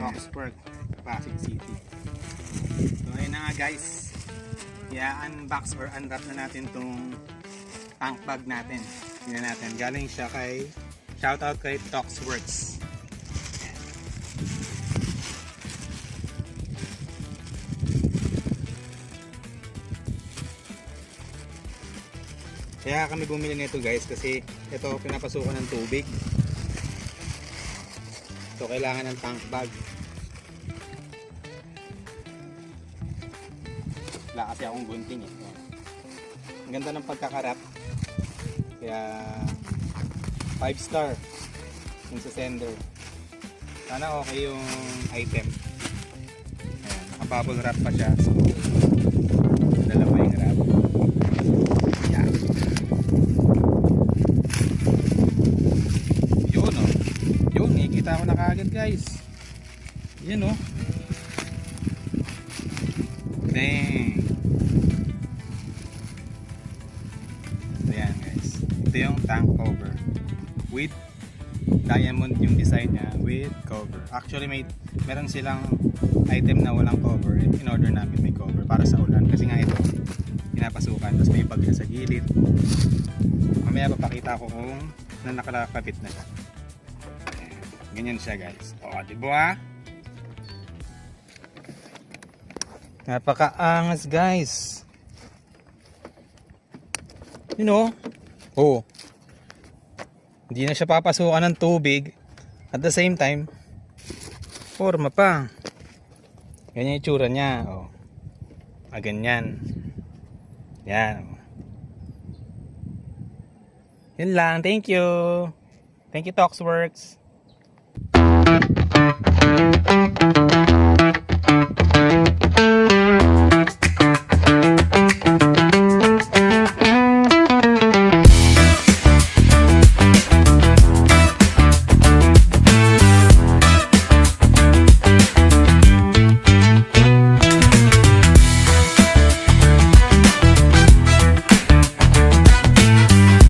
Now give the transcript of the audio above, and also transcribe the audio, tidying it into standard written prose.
Oxford, Pasig City. So ayun na nga guys, i-unbox or unwrap na natin tong tank bag natin. Tingnan natin, galing siya kay, shoutout kay Toxworks. Kaya kami bumili nito guys kasi ito pinapasukan ng tubig. So kailangan ng tank bag. Wala kasi akong gunting eh. Ang ganda ng pagkakarap. Kaya 5 star yung sa sender. Sana okay yung item. Ayan, naka-bubble wrap pa siya. So dalawa yung wrap. Ayan. Yun o. Yun, nakikita ko na kaagad guys. Yan o. Dang. Ayan guys. Ito yung tank cover. With diamond yung design niya with cover. Actually meron silang item na walang cover. In order namin may cover para sa ulan. Kasi nga ito, pinapasukan. Tapos may bag sa gilid. Mamaya papakita ko kung nakalakapit na siya. Ganyan siya guys. O, diba? Napakaangas guys. You know? Oh. Hindi na siya papasukan ng tubig. At the same time, forma pa. Ganyan yung itsura niya. Oh. Ganyan. Yan. Yun lang. Thank you. Thank you Toxworks.